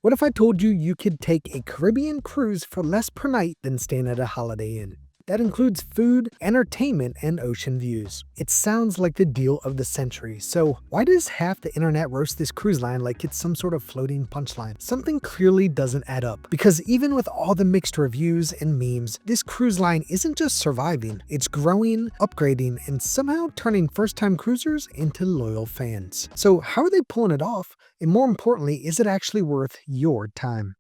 What if I told you you could take a Caribbean cruise for less per night than staying at a Holiday Inn? That includes food, entertainment, and ocean views. It sounds like the deal of the century, so why does half the internet roast this cruise line like it's some sort of floating punchline? Something clearly doesn't add up, because even with all the mixed reviews and memes, this cruise line isn't just surviving, it's growing, upgrading, and somehow turning first-time cruisers into loyal fans. So how are they pulling it off? And more importantly, is it actually worth your time?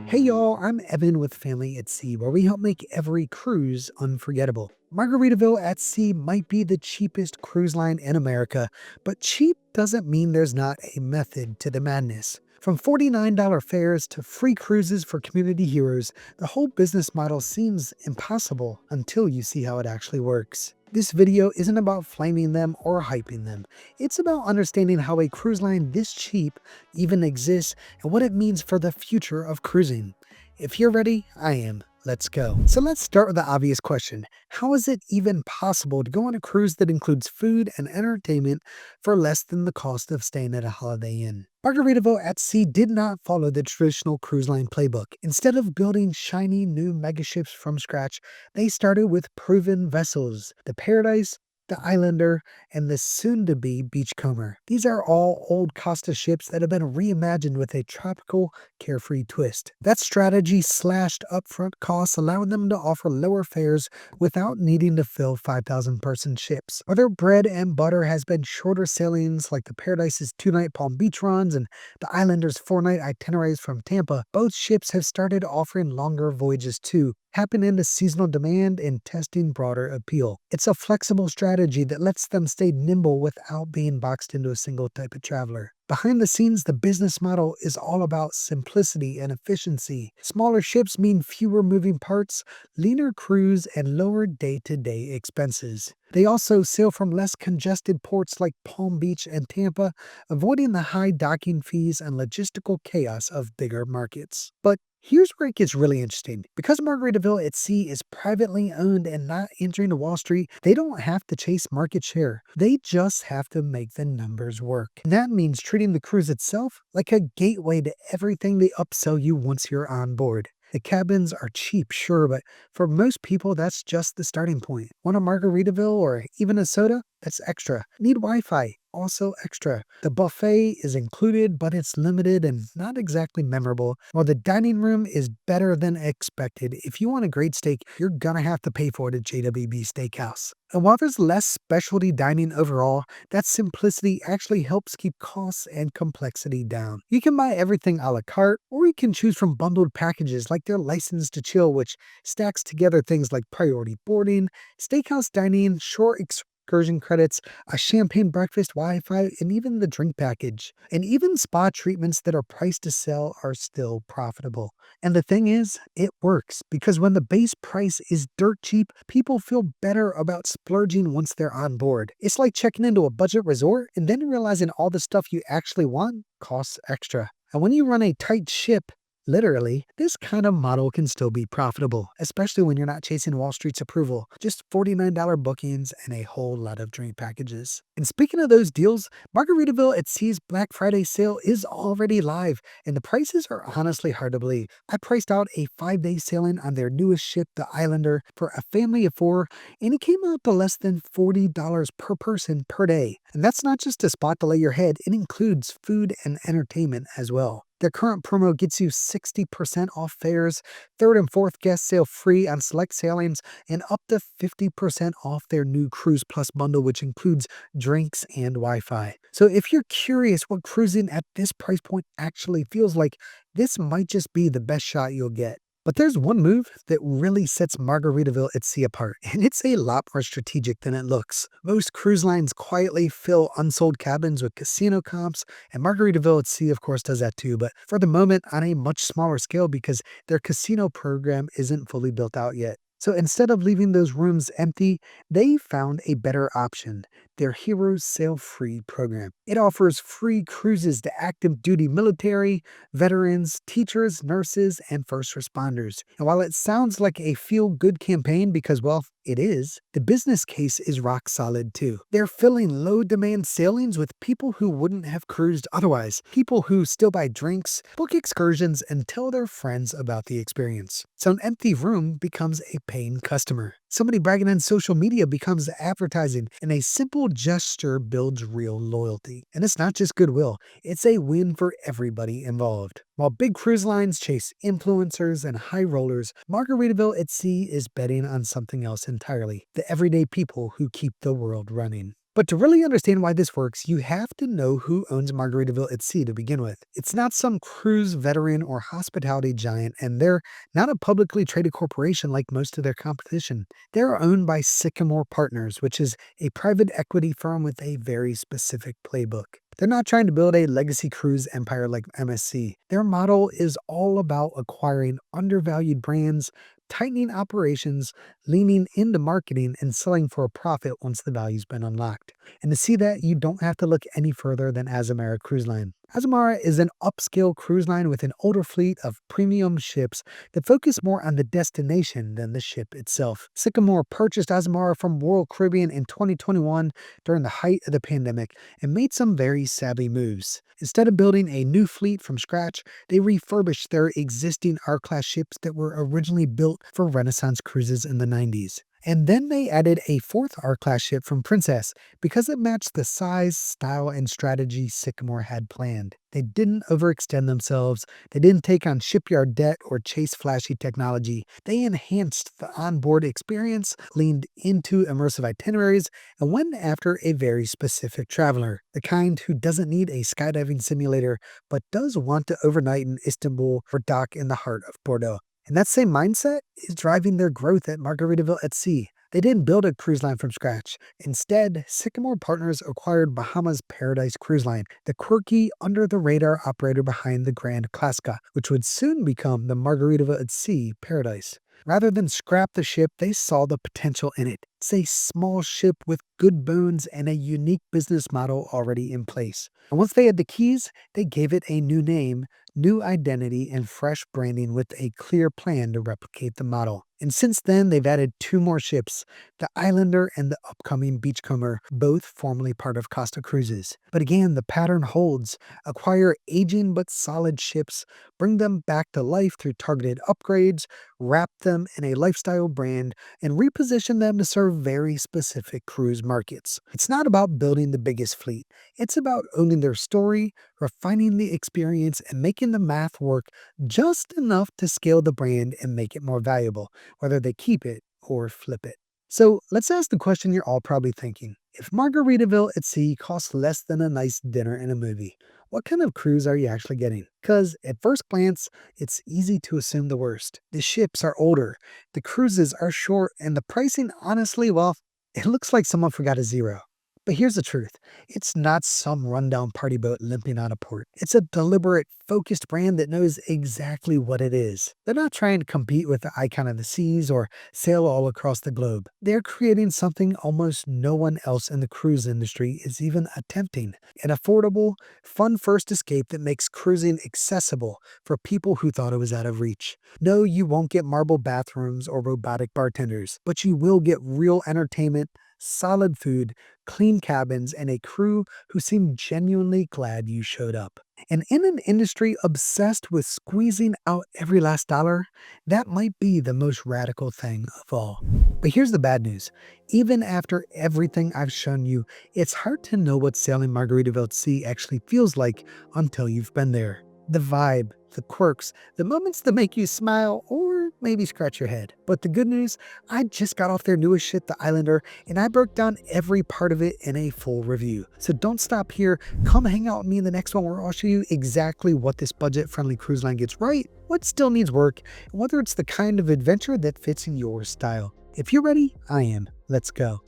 Hey y'all, I'm Evan with Family at Sea, where we help make every cruise unforgettable. Margaritaville at Sea might be the cheapest cruise line in America, but cheap doesn't mean there's not a method to the madness. From $49 fares to free cruises for community heroes, the whole business model seems impossible until you see how it actually works. This video isn't about flaming them or hyping them. It's about understanding how a cruise line this cheap even exists and what it means for the future of cruising. If you're ready, I am. Let's go. So let's start with the obvious question. How is it even possible to go on a cruise that includes food and entertainment for less than the cost of staying at a Holiday Inn? Margaritaville at Sea did not follow the traditional cruise line playbook. Instead of building shiny new megaships from scratch, they started with proven vessels, the Paradise, the Islander, and the soon-to-be Beachcomber. These are all old Costa ships that have been reimagined with a tropical, carefree twist. That strategy slashed upfront costs, allowing them to offer lower fares without needing to fill 5,000-person ships. While their bread and butter has been shorter sailings like the Paradise's 2-night Palm Beach runs and the Islander's 4-night itineraries from Tampa, both ships have started offering longer voyages too, tapping into seasonal demand and testing broader appeal. It's a flexible strategy that lets them stay nimble without being boxed into a single type of traveler. Behind the scenes, the business model is all about simplicity and efficiency. Smaller ships mean fewer moving parts, leaner crews, and lower day-to-day expenses. They also sail from less congested ports like Palm Beach and Tampa, avoiding the high docking fees and logistical chaos of bigger markets. But here's where it gets really interesting. Because Margaritaville at Sea is privately owned and not entering Wall Street, they don't have to chase market share. They just have to make the numbers work. And that means treating the cruise itself like a gateway to everything they upsell you once you're on board. The cabins are cheap, sure, but for most people, that's just the starting point. Want a Margaritaville or even a soda? That's extra. Need Wi-Fi? Also extra. The buffet is included, but it's limited and not exactly memorable, while the dining room is better than expected. If you want a great steak, you're gonna have to pay for it at JWB Steakhouse. And while there's less specialty dining overall, that simplicity actually helps keep costs and complexity down. You can buy everything a la carte, or you can choose from bundled packages like their License to Chill, which stacks together things like priority boarding, steakhouse dining, shore excursion credits, a champagne breakfast, Wi-Fi, and even the drink package. And even spa treatments that are priced to sell are still profitable. And the thing is, it works, because when the base price is dirt cheap, people feel better about splurging once they're on board. It's like checking into a budget resort and then realizing all the stuff you actually want costs extra. And when you run a tight ship, literally, this kind of model can still be profitable, especially when you're not chasing Wall Street's approval. Just $49 bookings and a whole lot of drink packages. And speaking of those deals, Margaritaville at Sea's Black Friday sale is already live, and the prices are honestly hard to believe. I priced out a 5-day sailing on their newest ship, the Islander, for a family of 4, and it came out to less than $40 per person per day. And that's not just a spot to lay your head, it includes food and entertainment as well. Their current promo gets you 60% off fares, 3rd and 4th guests sail free on select sailings, and up to 50% off their new Cruise Plus bundle, which includes drinks and Wi-Fi. So if you're curious what cruising at this price point actually feels like, this might just be the best shot you'll get. But there's one move that really sets Margaritaville at Sea apart, and it's a lot more strategic than it looks. Most cruise lines quietly fill unsold cabins with casino comps, and Margaritaville at Sea, of course, does that too, but for the moment on a much smaller scale because their casino program isn't fully built out yet. So instead of leaving those rooms empty, they found a better option. their Heroes Sail Free program. It offers free cruises to active duty military, veterans, teachers, nurses, and first responders. And while it sounds like a feel-good campaign because, well, it is, the business case is rock solid too. They're filling low-demand sailings with people who wouldn't have cruised otherwise, people who still buy drinks, book excursions, and tell their friends about the experience. So an empty room becomes a paying customer. Somebody bragging on social media becomes advertising, and a simple gesture builds real loyalty. And it's not just goodwill, it's a win for everybody involved. While big cruise lines chase influencers and high rollers, Margaritaville at Sea is betting on something else entirely: the everyday people who keep the world running. But to really understand why this works, you have to know who owns Margaritaville at Sea to begin with. It's not some cruise veteran or hospitality giant, and they're not a publicly traded corporation like most of their competition. They're owned by Sycamore Partners, which is a private equity firm with a very specific playbook. They're not trying to build a legacy cruise empire like MSC. Their model is all about acquiring undervalued brands, tightening operations, leaning into marketing, and selling for a profit once the value's been unlocked. And to see that, you don't have to look any further than Azamara Cruise Line. Azamara is an upscale cruise line with an older fleet of premium ships that focus more on the destination than the ship itself. Sycamore purchased Azamara from Royal Caribbean in 2021 during the height of the pandemic and made some very savvy moves. Instead of building a new fleet from scratch, they refurbished their existing R-Class ships that were originally built for Renaissance cruises in the 90s. And then they added a fourth R-Class ship from Princess because it matched the size, style, and strategy Sycamore had planned. They didn't overextend themselves, they didn't take on shipyard debt or chase flashy technology. They enhanced the onboard experience, leaned into immersive itineraries, and went after a very specific traveler, the kind who doesn't need a skydiving simulator but does want to overnight in Istanbul or dock in the heart of Bordeaux. And that same mindset is driving their growth at Margaritaville at Sea. They didn't build a cruise line from scratch. Instead, Sycamore Partners acquired Bahamas Paradise Cruise Line, the quirky, under-the-radar operator behind the Grand Classica, which would soon become the Margaritaville at Sea Paradise. Rather than scrap the ship, they saw the potential in it. It's a small ship with good bones and a unique business model already in place. And once they had the keys, they gave it a new name, new identity, and fresh branding with a clear plan to replicate the model. And since then, they've added two more ships, the Islander and the upcoming Beachcomber, both formerly part of Costa Cruises. But again, the pattern holds. Acquire aging but solid ships, bring them back to life through targeted upgrades, wrap them in a lifestyle brand, and reposition them to serve very specific cruise markets. It's not about building the biggest fleet. It's about owning their story, refining the experience, and making the math work just enough to scale the brand and make it more valuable, whether they keep it or flip it. So let's ask the question you're all probably thinking. If Margaritaville at Sea costs less than a nice dinner and a movie, what kind of cruise are you actually getting? Because at first glance, it's easy to assume the worst. The ships are older, the cruises are short, and the pricing, honestly, well, it looks like someone forgot a zero. But here's the truth. It's not some rundown party boat limping out of port. It's a deliberate, focused brand that knows exactly what it is. They're not trying to compete with the Icon of the Seas or sail all across the globe. They're creating something almost no one else in the cruise industry is even attempting. An affordable, fun-first escape that makes cruising accessible for people who thought it was out of reach. No, you won't get marble bathrooms or robotic bartenders, but you will get real entertainment, solid food, clean cabins, and a crew who seem genuinely glad you showed up. And in an industry obsessed with squeezing out every last dollar, that might be the most radical thing of all. But here's the bad news. Even after everything I've shown you, it's hard to know what sailing Margaritaville at Sea actually feels like until you've been there. The vibe, the quirks, the moments that make you smile or maybe scratch your head. But the good news, I just got off their newest ship, the Islander, and I broke down every part of it in a full review. So don't stop here. Come hang out with me in the next one where I'll show you exactly what this budget-friendly cruise line gets right, what still needs work, and whether it's the kind of adventure that fits in your style. If you're ready, I am. Let's go.